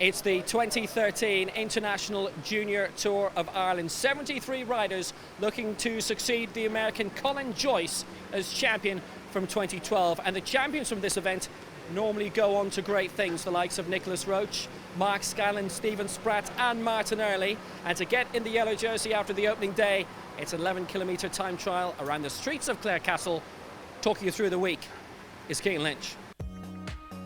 It's the 2013 International Junior Tour of Ireland. 73 riders looking to succeed the American Colin Joyce as champion from 2012. And the champions from this event normally go on to great things, the likes of Nicholas Roach, Mark Scanlon, Stephen Spratt and Martin Early. And to get in the yellow jersey after the opening day, it's an 11-kilometre time trial around the streets of Clarecastle. Talking you through the week is Cian Lynch.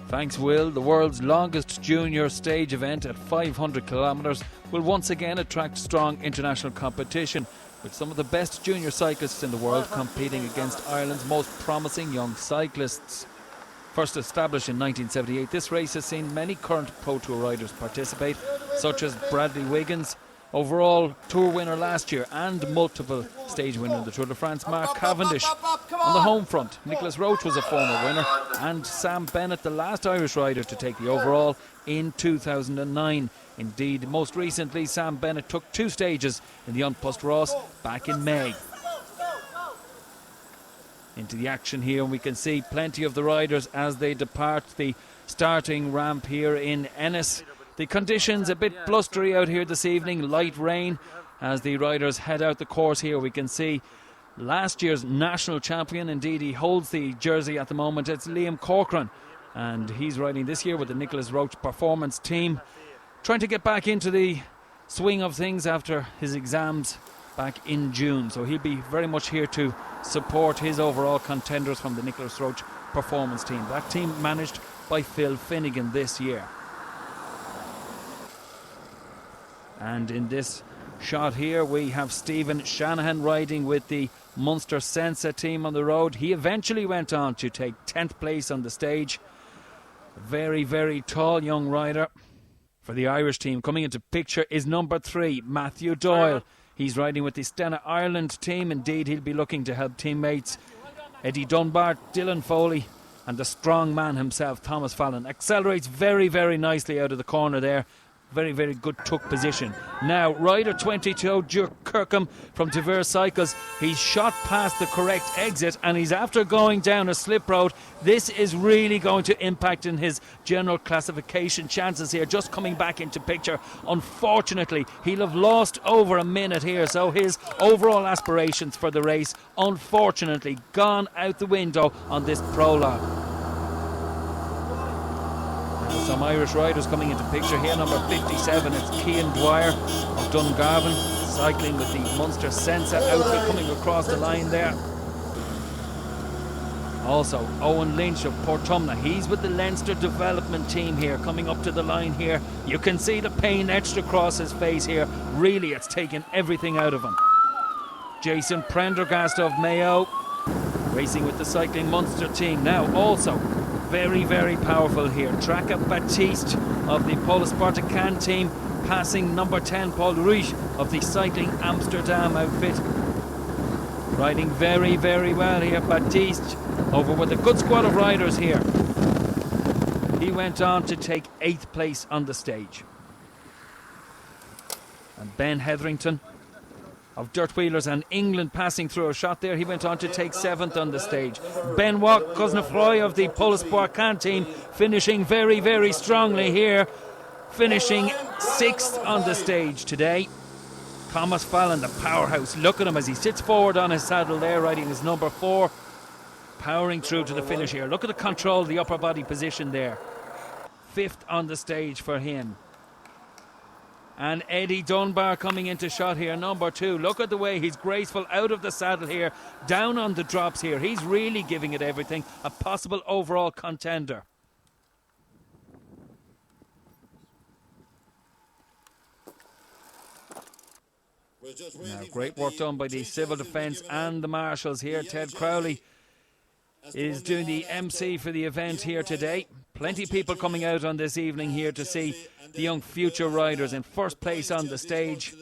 Thanks, Will. The world's longest junior stage event at 500 kilometres will once again attract strong international competition, with some of the best junior cyclists in the world competing against Ireland's most promising young cyclists. First established in 1978, this race has seen many current Pro Tour riders participate, such as Bradley Wiggins, overall Tour winner last year and multiple stage winner in the Tour de France, Mark Cavendish. On the home front, Nicholas Roach was a former winner, and Sam Bennett, the last Irish rider to take the overall in 2009. Indeed, most recently, Sam Bennett took 2 stages in the Unpost Ross back in May. Into the action here, and we can see plenty of the riders as they depart the starting ramp here in Ennis. The conditions a bit blustery out here this evening, light rain as the riders head out the course here. We can see last year's national champion, indeed he holds the jersey at the moment, it's Liam Corcoran, and he's riding this year with the Nicholas Roach Performance team, trying to get back into the swing of things after his exams back in June. So he'll be very much here to support his overall contenders from the Nicholas Roach Performance team. That team managed by Phil Finnegan this year. And in this shot here we have Stephen Shanahan riding with the Munster Sensa team on the road. He eventually went on to take 10th place on the stage. A very, very tall young rider for the Irish team. Coming into picture is number 3, Matthew Doyle. He's riding with the Setanta Ireland team. Indeed, he'll be looking to help teammates Eddie Dunbar, Dylan Foley and the strong man himself, Thomas Fallon. Accelerates very, very nicely out of the corner there. Very, very good tuck position. Now, rider 22, Duke Kirkham from Devere Cycles. He's shot past the correct exit and he's after going down a slip road. This is really going to impact in his general classification chances here. Just coming back into picture. Unfortunately, he'll have lost over a minute here. So his overall aspirations for the race, unfortunately, gone out the window on this prologue. Some Irish riders coming into picture here. Number 57, it's Cian Dwyer of Dungarvan, cycling with the Munster Sensa outfit, coming across the line there. Also Owen Lynch of Portumna, he's with the Leinster development team here, coming up to the line here. You can see the pain etched across his face here. Really, it's taken everything out of him. Jason Prendergast of Mayo, racing with the Cycling Munster team. Now also very, very powerful here, Traca Baptiste of the Polo Spartacan team, passing number 10, Paul Ruiz of the Cycling Amsterdam outfit. Riding very, very well here, Baptiste, over with a good squad of riders here. He went on to take 8th place on the stage. And Ben Hetherington of Dirt Wheelers and England passing through a shot there. He went on to take 7th on the stage. Benoit Cosnefroy of the Polo Spartacan team finishing very, very strongly here, finishing 6th on the stage today. Thomas Fallon, the powerhouse, look at him as he sits forward on his saddle there, riding his number 4, powering through to the finish here. Look at the control of the upper body position there. 5th on the stage for him. And Eddie Dunbar coming into shot here, number 2. Look at the way he's graceful out of the saddle here, down on the drops here. He's really giving it everything. A possible overall contender. Now, great work done by the Civil Defence and the Marshals here. Ted Crowley is doing the MC for the event here today. Plenty of people coming out on this evening here to see the young future riders. In first place on the stage,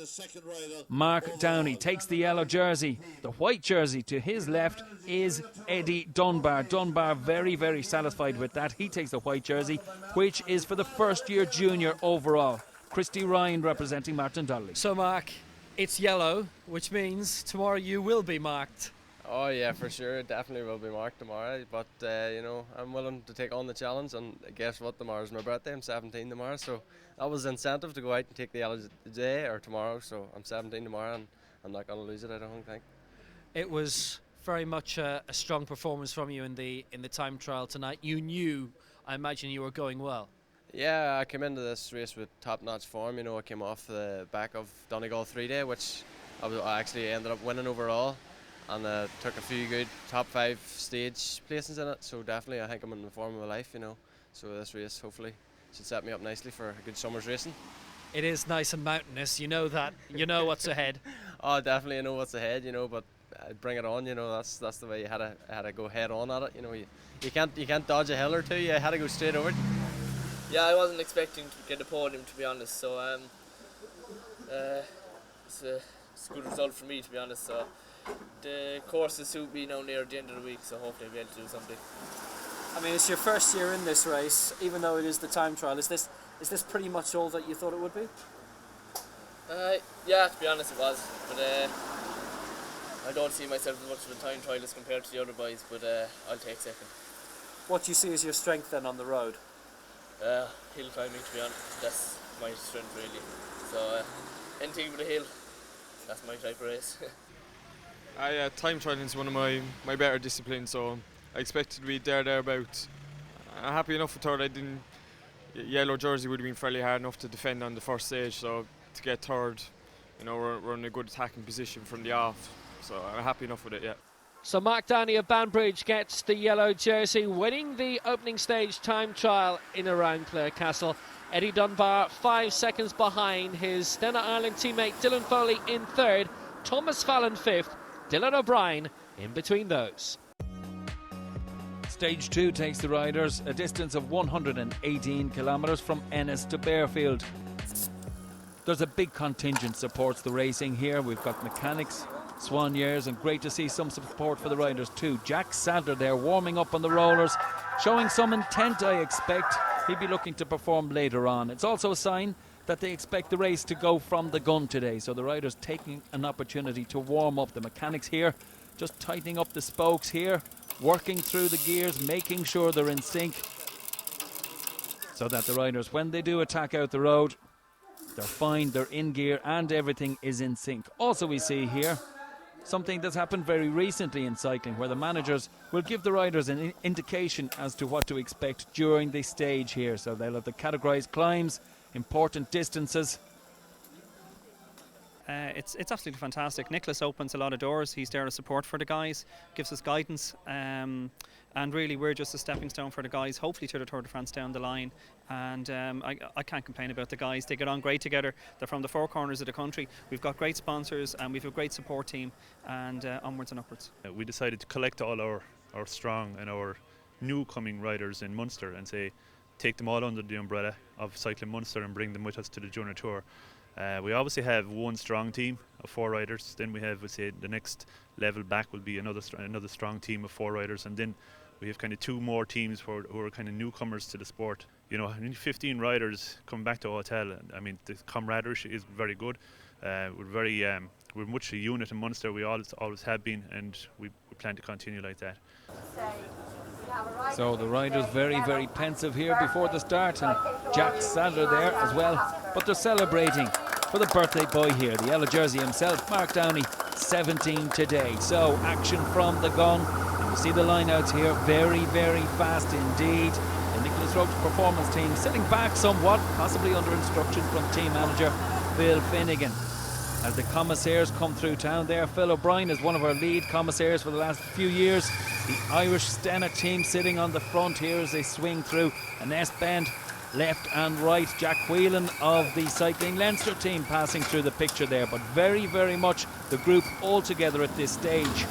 Mark Downey takes the yellow jersey. The white jersey to his left is Eddie Dunbar. Dunbar very, very satisfied with that. He takes the white jersey, which is for the first year junior overall. Christy Ryan representing Martin Donnelly. So Mark, it's yellow, which means tomorrow you will be marked. Oh yeah, for sure, definitely will be marked tomorrow, but you know, I'm willing to take on the challenge, and guess what, tomorrow's my birthday. I'm 17 tomorrow, so that was the incentive to go out and take the yellow today or tomorrow, so I'm 17 tomorrow and I'm not going to lose it, I don't think. It was very much a strong performance from you in the time trial tonight. You knew, I imagine, you were going well. Yeah, I came into this race with top-notch form. You know, I came off the back of Donegal 3-day, which I actually ended up winning overall, and took a few good top 5 stage places in it, so definitely I think I'm in the form of my life, you know. So this race hopefully should set me up nicely for a good summer's racing. It is nice and mountainous, you know that. You know what's ahead. Oh, definitely I know what's ahead, you know, but bring it on, you know. That's the way you had to go head on at it, you know. You can't dodge a hill or two. You had to go straight over it. Yeah, I wasn't expecting to get a podium, to be honest, so it's a good result for me, to be honest. So the courses suit me now near the end of the week, so hopefully I'll be able to do something. I mean, it's your first year in this race, even though it is the time trial. Is this pretty much all that you thought it would be? Yeah, to be honest it was, but I don't see myself as much of a time trialist compared to the other boys, but I'll take second. What do you see as your strength then on the road? Hill climbing, to be honest, that's my strength really. So anything with a hill, that's my type of race. Time trialing is one of my better disciplines, so I expected to be thereabouts. I'm happy enough with third. Yellow jersey would have been fairly hard enough to defend on the first stage, so to get third, you know, we're in a good attacking position from the off, so I'm happy enough with it, yeah. So Mark Downey of Banbridge gets the yellow jersey, winning the opening stage time trial in around Clarecastle. Eddie Dunbar 5 seconds behind his Setanta Ireland teammate Dylan Foley in third, Thomas Fallon fifth, Dylan O'Brien in between those. Stage 2 takes the riders a distance of 118 kilometres from Ennis to Bearfield. There's a big contingent supports the racing here. We've got mechanics, soigneurs, and great to see some support for the riders too. Jack Sadler there warming up on the rollers, showing some intent, I expect. He'll be looking to perform later on. It's also a sign that they expect the race to go from the gun today, so the riders taking an opportunity to warm up. The mechanics here just tightening up the spokes here, working through the gears, making sure they're in sync, so that the riders, when they do attack out the road, they're fine, they're in gear and everything is in sync. Also we see here something that's happened very recently in cycling, where the managers will give the riders an indication as to what to expect during the stage here. So they'll have the categorised climbs, important distances. It's absolutely fantastic. Nicholas opens a lot of doors. He's there as support for the guys, gives us guidance, and really we're just a stepping stone for the guys, hopefully to the Tour de France down the line. And I can't complain about the guys. They get on great together. They're from the four corners of the country. We've got great sponsors and we've a great support team, and onwards and upwards. We decided to collect all our strong and our new coming riders in Munster and say take them all under the umbrella of Cycling Munster and bring them with us to the Junior Tour. We obviously have one strong team of 4 riders. Then we have, we say, the next level back will be another strong team of 4 riders, and then we have kind of 2 more teams who are kind of newcomers to the sport. You know, 15 riders coming back to hotel. I mean, the camaraderie is very good. We're much a unit in Munster. We always have been, and we plan to continue like that. So the riders very, very pensive here before the start, and Jack Sadler there as well. But they're celebrating for the birthday boy here, the yellow jersey himself, Mark Downey, 17 today. So action from the gun. And you see the lineouts here, very, very fast indeed. The Nicholas Roach performance team sitting back somewhat, possibly under instruction from team manager Phil Finnegan. As the commissaires come through town there, Phil O'Brien is one of our lead commissaires for the last few years. The Irish Stena team sitting on the front here as they swing through an S-bend left and right. Jack Whelan of the Cycling Leinster team passing through the picture there, but very, very much the group all together at this stage.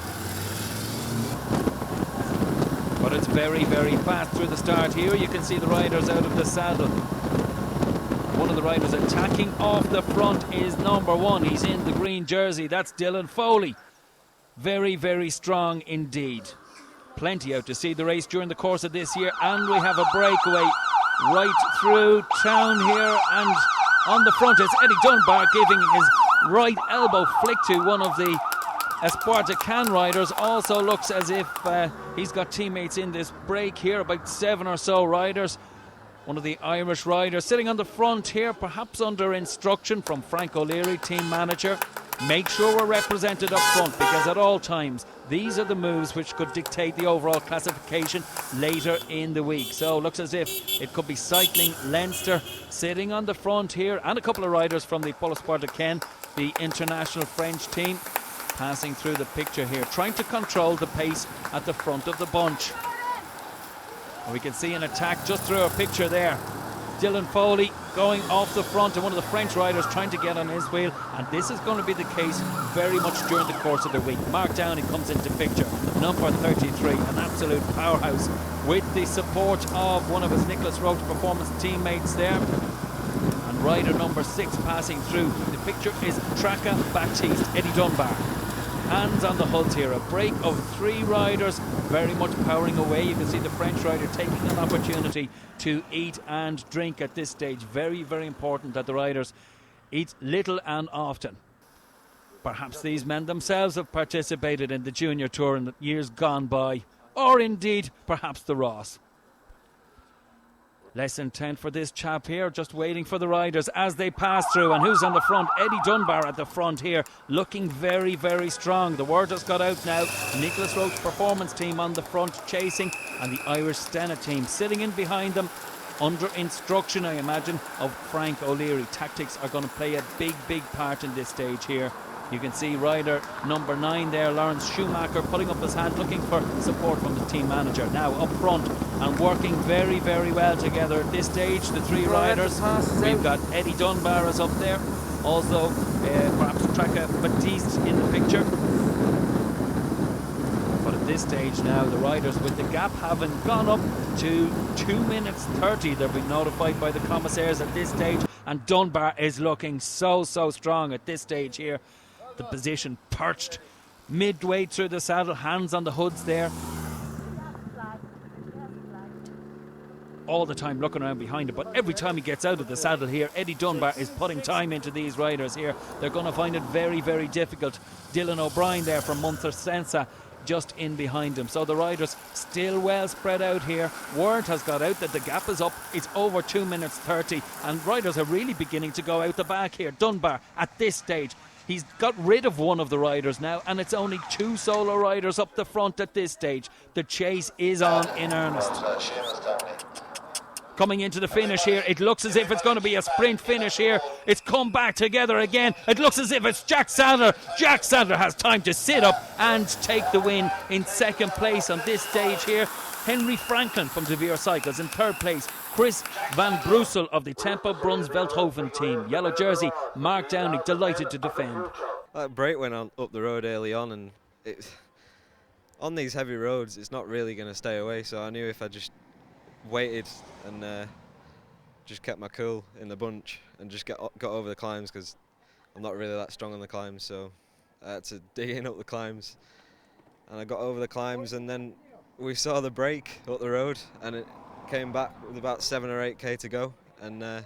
But but it's very, very fast through the start here. You can see the riders out of the saddle. One of the riders attacking off the front is number 1. He's in the green jersey. That's Dylan Foley. Very, very strong indeed. Plenty out to see the race during the course of this year, and we have a breakaway right through town here, and on the front it's Eddie Dunbar giving his right elbow flick to one of the Esparta Can riders. Also looks as if he's got teammates in this break here, about 7 or so riders. One of the Irish riders sitting on the front here, perhaps under instruction from Frank O'Leary, team manager. Make sure we're represented up front, because at all times these are the moves which could dictate the overall classification later in the week. So looks as if it could be Cycling Leinster sitting on the front here, and a couple of riders from the Polo Sport Ken, the international French team, passing through the picture here, trying to control the pace at the front of the bunch. And we can see an attack just through a picture there. Dylan Foley going off the front, and one of the French riders trying to get on his wheel, and this is going to be the case very much during the course of the week. Mark Downey comes into picture, number 33, an absolute powerhouse, with the support of one of his Nicholas Roach Performance teammates there. And rider number 6 passing through the picture is Traka Baptiste, Eddie Dunbar. Hands on the hoods here, a break of 3 riders very much powering away. You can see the French rider taking an opportunity to eat and drink at this stage. Very, very important that the riders eat little and often. Perhaps these men themselves have participated in the Junior Tour in the years gone by, or indeed perhaps the Ross. Less than 10 for this chap here, just waiting for the riders as they pass through. And who's on the front? Eddie Dunbar at the front here, looking very, very strong. The word has got out now. Nicholas Roach Performance team on the front chasing, and the Irish Stena team sitting in behind them under instruction, I imagine, of Frank O'Leary. Tactics are going to play a big, big part in this stage here. You can see rider number 9 there, Lawrence Schumacher, putting up his hand, looking for support from the team manager. Now up front and working very, very well together at this stage, the 3 riders. We've got Eddie Dunbar is up there. Also, perhaps Traka Baptiste in the picture. But at this stage now, the riders, with the gap having gone up to 2 minutes 30, they've been notified by the commissaires at this stage. And Dunbar is looking so, so strong at this stage here. The position perched midway through the saddle, hands on the hoods there. All the time looking around behind him, but every time he gets out of the saddle here, Eddie Dunbar is putting time into these riders here. They're going to find it very, very difficult. Dylan O'Brien there from Munster Sensa just in behind him. So the riders still well spread out here. Word has got out that the gap is up. It's over 2 minutes 30, and riders are really beginning to go out the back here. Dunbar at this stage, he's got rid of one of the riders now, and it's only 2 solo riders up the front at this stage. The chase is on in earnest. Coming into the finish here, it looks as if it's going to be a sprint finish here. It's come back together again. It looks as if it's Jack Sadler. Jack Sadler has time to sit up and take the win in second place on this stage here. Henry Franklin from De Vere Cycles in third place. Chris Van Brussel of the Tempo Bruns-Veldhoven team. Yellow jersey, Mark Downey, delighted to defend. That break went on up the road early on, and on these heavy roads it's not really going to stay away, so I knew if I just waited and just kept my cool in the bunch and just got over the climbs, because I'm not really that strong on the climbs, so I had to dig in up the climbs, and I got over the climbs, and then we saw the break up the road, and it came back with about 7 or 8k to go, and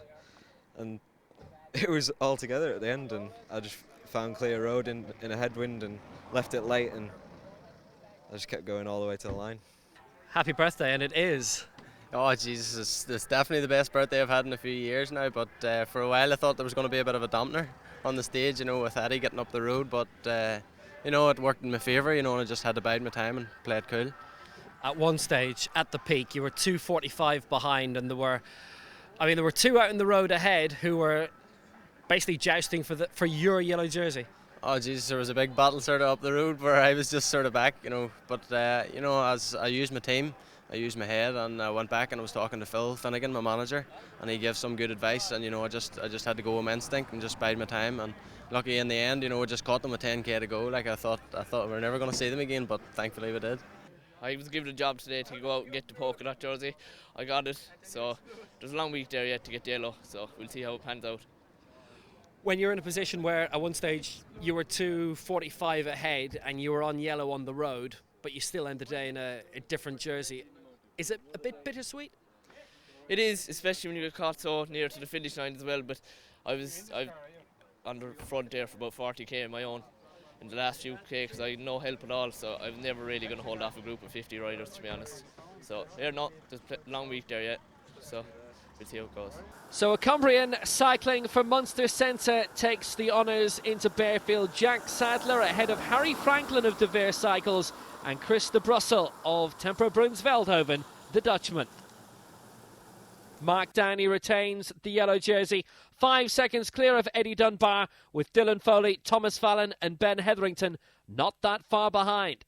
it was all together at the end, and I just found clear road in a headwind and left it late, and I just kept going all the way to the line. Happy birthday, and it is. Oh Jesus, it's definitely the best birthday I've had in a few years now, but for a while I thought there was going to be a bit of a dampener on the stage, you know, with Eddie getting up the road, but you know, it worked in my favour, you know, and I just had to bide my time and play it cool. At one stage, at the peak, you were 2:45 behind, and there were 2 out in the road ahead who were basically jousting for your yellow jersey. Oh Jesus, there was a big battle sort of up the road where I was just sort of back, you know, but you know, as I used my team, I used my head, and I went back and I was talking to Phil Finnegan, my manager, and he gave some good advice, and you know, I just had to go with my instinct and just bide my time, and lucky in the end, you know, we just caught them with 10k to go. Like I thought we were never going to see them again, but thankfully we did. I was given a job today to go out and get the polka dot jersey. I got it, so there's a long week there yet to get the yellow, so we'll see how it pans out. When you're in a position where at one stage you were 2:45 ahead and you were on yellow on the road, but you still ended the day in a different jersey, is it a bit bittersweet? It is, especially when you get caught so near to the finish line as well, but I on the front there for about 40k on my own in the last few k because I had no help at all, so I'm never really going to hold off a group of 50 riders, to be honest. So there's a long week there yet, so we'll see how it goes. So a Cumbrian cycling for Munster Sensa takes the honours into Bearfield. Jack Sadler ahead of Harry Franklin of De Veer Cycles and Chris de Brussel of Temper Brunsveldhoven, the Dutchman. Mark Downey retains the yellow jersey, 5 seconds clear of Eddie Dunbar, with Dylan Foley, Thomas Fallon and Ben Hetherington not that far behind.